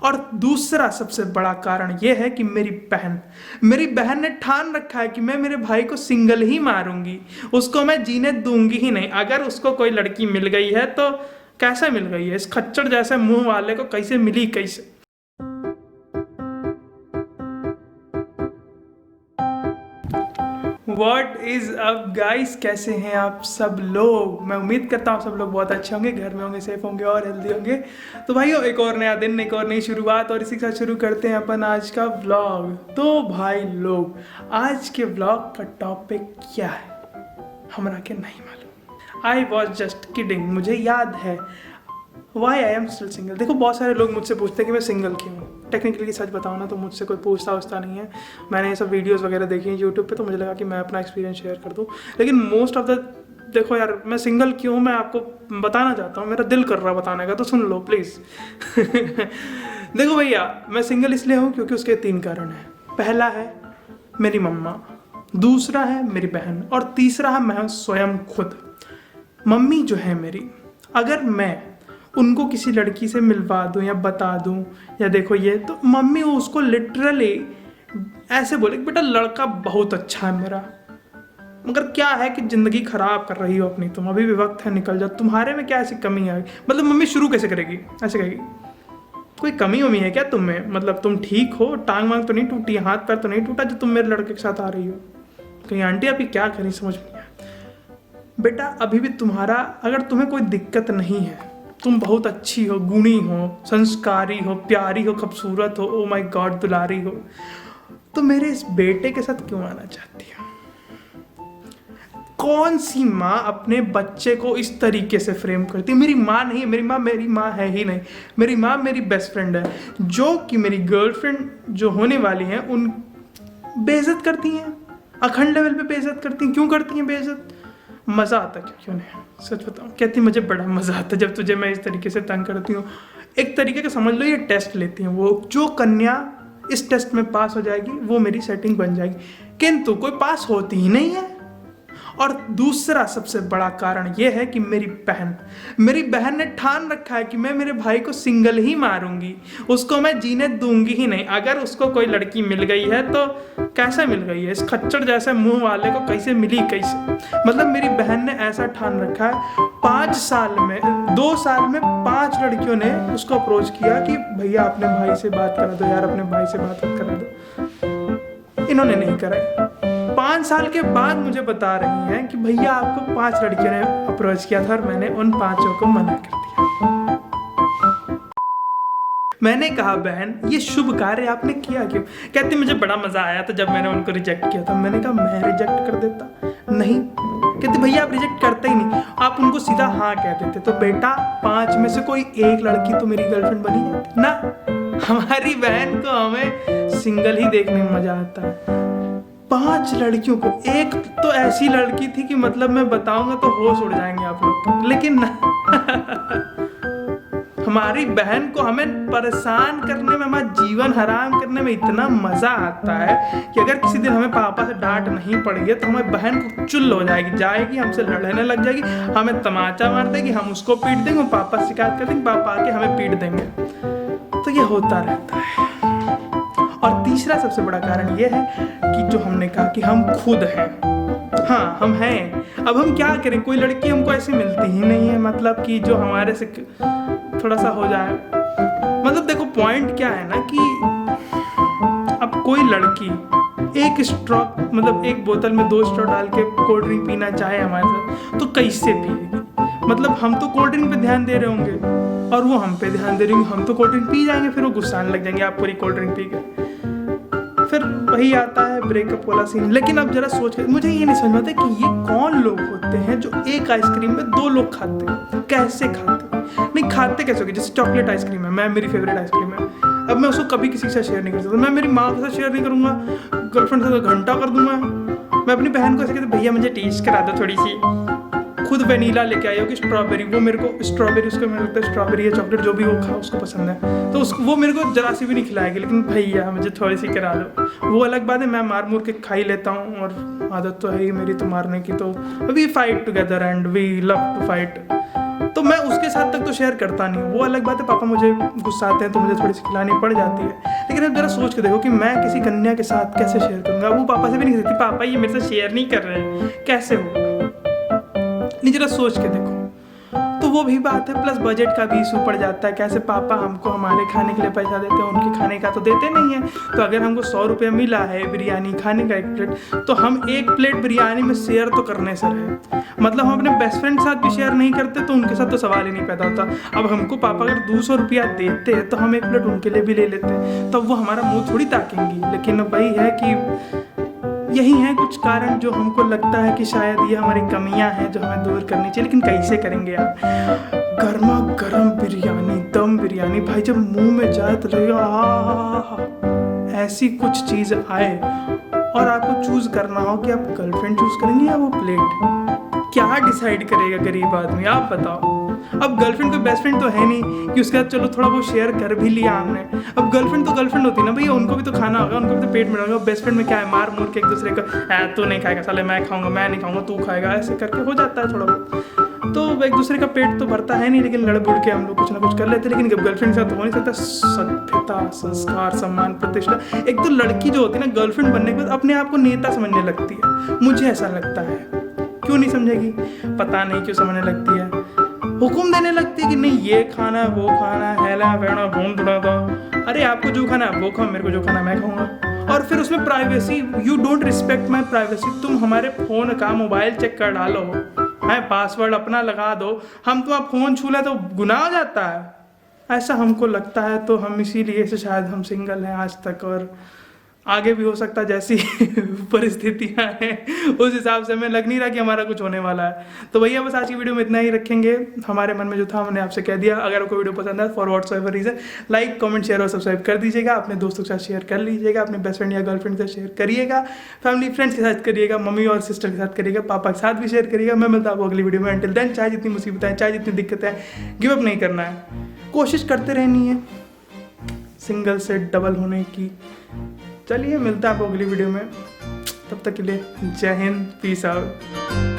और दूसरा सबसे बड़ा कारण यह है कि मेरी बहन ने ठान रखा है कि मैं मेरे भाई को सिंगल ही मारूंगी, उसको मैं जीने दूंगी ही नहीं। अगर उसको कोई लड़की मिल गई है तो कैसे मिल गई है, इस खच्चर जैसे मुंह वाले को कैसे मिली, कैसे। वॉट इज अप गाइस, कैसे हैं आप सब लोग। मैं उम्मीद करता हूँ सब लोग बहुत अच्छे होंगे, घर में होंगे, सेफ होंगे और हेल्दी होंगे। तो भाइयों, एक और नया दिन, एक और नई शुरुआत, और इसी के साथ शुरू करते हैं अपन आज का व्लॉग। तो भाई लोग, आज के व्लॉग का टॉपिक क्या है हमरा के नहीं मालूम। आई वॉज जस्ट किडिंग, मुझे याद है। Why I am still single. देखो, बहुत सारे लोग मुझसे पूछते हैं कि मैं सिंगल क्यों हूँ। टेक्निकली सच बताऊँ ना तो मुझसे कोई पूछता उछता नहीं है। मैंने ये सब वीडियोस वगैरह देखी हैं यूट्यूब पे, तो मुझे लगा कि मैं अपना एक्सपीरियंस शेयर कर दूँ। लेकिन मोस्ट ऑफ द, देखो यार, मैं सिंगल क्यों हूँ मैं आपको बताना चाहता हूँ। मेरा दिल कर रहा है बताने का, तो सुन लो प्लीज़। देखो भैया, मैं सिंगल इसलिए हूँ क्योंकि उसके 3 कारण हैं। पहला है मेरी मम्मा, दूसरा है मेरी बहन, और तीसरा है मैं स्वयं खुद। मम्मी जो है मेरी, अगर मैं उनको किसी लड़की से मिलवा दूं या बता दूं या देखो ये, तो मम्मी उसको लिटरली ऐसे बोले, बेटा लड़का बहुत अच्छा है मेरा, मगर क्या है कि ज़िंदगी ख़राब कर रही हो अपनी तुम, अभी भी वक्त है, निकल जाओ, तुम्हारे में क्या ऐसी कमी है। मतलब मम्मी शुरू कैसे करेगी, ऐसे कहेगी, कोई कमी वमी है क्या तुम में, मतलब तुम ठीक हो, टांग वांग तो नहीं टूटी, हाथ पैर तो नहीं टूटा जो तुम मेरे लड़के के साथ आ रही हो। कहीं आंटी आपकी क्या करी समझ में नहीं आया। बेटा अभी भी तुम्हारा, अगर तुम्हें कोई दिक्कत नहीं है, तुम बहुत अच्छी हो, गुणी हो, संस्कारी हो, प्यारी हो, खूबसूरत हो, ओ माय गॉड दुलारी हो, तो मेरे इस बेटे के साथ क्यों आना चाहती हो। कौन सी माँ अपने बच्चे को इस तरीके से फ्रेम करती है। मेरी माँ नहीं है, मेरी माँ है ही नहीं। मेरी माँ मेरी बेस्ट फ्रेंड है, जो कि मेरी गर्लफ्रेंड जो होने वाली है उन बेइज्जत करती हैं, अखंड लेवल पे बेइज्जत करती हैं। क्यों करती हैं बेइज्जत, मज़ा आता क्यों नहीं, सच बताऊँ। कहती मुझे बड़ा मज़ा आता जब तुझे मैं इस तरीके से तंग करती हूँ। एक तरीके का समझ लो ये टेस्ट लेती हैं वो, जो कन्या इस टेस्ट में पास हो जाएगी वो मेरी सेटिंग बन जाएगी, किंतु कोई पास होती ही नहीं है। और दूसरा सबसे बड़ा कारण यह है कि मेरी बहन ने ठान रखा है कि मैं मेरे भाई को सिंगल ही मारूंगी, उसको मैं जीने दूंगी ही नहीं। अगर उसको कोई लड़की मिल गई है तो कैसे मिल गई है, इस खच्चर जैसे मुंह वाले को कैसे मिली, कैसे। मतलब मेरी बहन ने ऐसा ठान रखा है, 2 साल में 5 लड़कियों ने उसको अप्रोच किया कि भैया अपने भाई से बात करा दो यार, अपने भाई से बात करा दो। इन्होंने नहीं कराई। 5 साल के बाद मुझे बता रही हैं कि भैया आपको 5 लड़कियों ने अप्रोच किया था और मैंने उन 5 को मना कर दिया। मैंने कहा बहन ये शुभ कार्य आपने किया क्यों। कहती मुझे बड़ा मजा आया था जब मैंने उनको रिजेक्ट किया था। मैंने कहा मैं रिजेक्ट कर देता, नहीं। कहती भैया आप रिजेक्ट करते ही नहीं, आप उनको सीधा हाँ कह देते। तो बेटा 5 में से कोई एक लड़की तो मेरी गर्लफ्रेंड बनी जाती ना। हमारी बहन को हमें सिंगल ही देखने में मजा आता है। 5 लड़कियों को, एक तो ऐसी लड़की थी कि मतलब मैं बताऊंगा तो होश उड़ जाएंगे आप लोग। लेकिन हमारी बहन को हमें परेशान करने में, हमारा जीवन हराम करने में इतना मजा आता है कि अगर किसी दिन हमें पापा से डांट नहीं पड़ी है तो हमारी बहन को चुल हो जाएगी, हमसे लड़ने लग जाएगी, हमें तमाचा मार देगी, हम उसको पीट देंगे, पापा से शिकायत कर देंगे, पापा आके हमें पीट देंगे। तो ये होता रहता है। और तीसरा सबसे बड़ा कारण ये है कि जो हमने कहा कि हम खुद हैं, हाँ हम हैं। अब हम क्या करें, कोई लड़की हमको ऐसी मिलती ही नहीं है, मतलब कि जो हमारे से थोड़ा सा हो जाए। मतलब देखो पॉइंट क्या है ना कि अब कोई लड़की एक स्ट्रॉ, मतलब एक बोतल में 2 स्ट्रॉ डाल के कोल्ड ड्रिंक पीना चाहे हमारे साथ, तो कैसे पिएगी। मतलब हम तो कोल्ड ड्रिंक पे ध्यान दे रहे होंगे और वो हम पे ध्यान दे रही होंगी, हम तो कोल्ड ड्रिंक पी जाएंगे, फिर वो गुस्सा आने लग जाएंगे आप पूरी कोल्ड ड्रिंक पी के। फिर वही आता है ब्रेकअप वाला सीन। लेकिन अब जरा सोच, मुझे ये नहीं समझ में आता कि ये कौन लोग होते हैं जो एक आइसक्रीम में 2 लोग खाते हैं। कैसे खाते हैं, नहीं खाते कैसे होगी। जैसे चॉकलेट आइसक्रीम है, मैं मेरी फेवरेट आइसक्रीम है, अब मैं उसको कभी किसी के साथ शेयर नहीं कर सकता। मैं मेरी माँ के साथ शेयर नहीं करूँगा, गर्लफ्रेंड के साथ घंटा कर दूंगा। मैं अपनी बहन को ऐसे कहते भैया मुझे टेस्ट करा दो थोड़ी सी। खुद वेनीला लेके आई होगी, स्ट्रॉबेरी, वो मेरे को स्ट्रॉबेरी, उसको मेरे लगता है स्ट्रॉबेरी या चॉकलेट जो भी वो खा उसको पसंद है, तो उसको वो मेरे को जरा सी भी नहीं खिलाएगी। लेकिन भैया मुझे थोड़ी सी करा दो, वो अलग बात है, मैं मार मूर के खा ही लेता हूँ और आदत तो है ही मेरी तो मारने की। तो we fight together and we love to fight. तो मैं उसके साथ तक तो शेयर करता नहीं हूँ। वो अलग बात है, पापा मुझे गुस्साते हैं तो मुझे थोड़ी सी खिलानी पड़ जाती है, लेकिन अब जरा सोच के देखो कि मैं किसी कन्या के साथ कैसे शेयर करूँगा। वो पापा से भी नहीं कहती पापा ये मेरे से शेयर नहीं कर रहे हैं, कैसे होगा? नहीं, जरा सोच के देखो। तो वो भी बात है, प्लस बजट का भी इशू पड़ जाता है। कैसे पापा हमको हमारे खाने के लिए पैसा देते हैं, उनके खाने का तो देते नहीं है। तो अगर हमको 100 रुपये मिला है बिरयानी खाने का 1 प्लेट, तो हम 1 प्लेट बिरयानी में शेयर तो करने से रहे। मतलब हम अपने बेस्ट फ्रेंड के साथ भी शेयर नहीं करते तो उनके साथ तो सवाल ही नहीं पैदा होता। अब हमको पापा अगर 200 रुपया देते हैं तो हम 1 प्लेट उनके लिए भी ले लेते हैं, तो वो हमारा मुँह थोड़ी ताकेंगी। लेकिन वही है कि यही है कुछ कारण जो हमको लगता है कि शायद ये हमारी कमियां हैं जो हमें दूर करनी चाहिए। लेकिन कैसे करेंगे यार? गर्मा गर्म बिरयानी, दम बिरयानी भाई जब मुंह में जाए तो लगेगा आहा, ऐसी कुछ चीज़ आए। और आपको चूज़ करना हो कि आप गर्लफ्रेंड चूज़ करेंगे या वो प्लेट, क्या डिसाइड करेगा गरीब आदमी, आप बताओ। अब गर्लफ्रेंड कोई बेस्ट फ्रेंड तो है नहीं कि उसके साथ चलो थोड़ा बहुत शेयर कर भी लिया हमने। अब गर्लफ्रेंड तो गर्लफ्रेंड होती है ना भैया, उनको भी तो खाना होगा, उनको भी तो पेट में होगा। बेस्ट फ्रेंड में क्या है, मार मूर के एक दूसरे का तू नहीं खाएगा साले मैं खाऊंगा, मैं नहीं खाऊंगा तू खाएगा, ऐसे करके हो जाता है थोड़ा बहुत। तो एक दूसरे का पेट तो भरता है नहीं, लेकिन लड़ बुड़ के हम लोग कुछ ना कुछ कर लेते हैं। लेकिन गर्लफ्रेंड के साथ हो नहीं सकता। सभ्यता, संस्कार, सम्मान, प्रतिष्ठा। एक तो लड़की जो होती है ना गर्लफ्रेंड बनने के बाद अपने आप को नेता समझने लगती है, मुझे ऐसा लगता है। क्यों नहीं समझेगी, पता नहीं क्यों समझने लगती है। हुक्म देने लगती है कि नहीं ये खाना है वो खाना है, हेला वेड़ा भून दुड़ा दो। अरे आपको जो खाना है वो खाओ, मेरे को जो खाना है मैं खाऊंगा। और फिर उसमें privacy, you don't respect my privacy. तुम हमारे फ़ोन का मोबाइल चेक कर डालो है, पासवर्ड अपना लगा दो, हम तुम्हारा फ़ोन छू ले तो गुनाह हो जाता है, ऐसा हमको लगता है। तो हम इसीलिए से शायद हम सिंगल हैं आज तक, और आगे भी हो सकता है जैसी परिस्थितियाँ हैं उस हिसाब से हमें लग नहीं रहा कि हमारा कुछ होने वाला है। तो भैया बस आज की वीडियो में इतना ही रखेंगे। हमारे मन में जो था हमने आपसे कह दिया। अगर आपको वीडियो पसंद है for whatsoever reason like comment share और सब्सक्राइब कर दीजिएगा। अपने दोस्तों के साथ शेयर कर लीजिएगा, अपने बेस्ट फ्रेंड या गर्लफ्रेंड के साथ शेयर करिएगा, फैमिली फ्रेंड्स के साथ करिएगा, मम्मी और सिस्टर के साथ करिएगा, पापा के साथ भी शेयर करिएगा। मैं मिलता हूँ अगली वीडियो में। अंटिल देन चाहे जितनी मुसीबतें हैं, चाहे जितनी दिक्कतें हैं, गिव अप नहीं करना है, कोशिश करते रहनी है सिंगल से डबल होने की। चलिए मिलता है आपको अगली वीडियो में, तब तक के लिए जय हिंद, पीस आउट।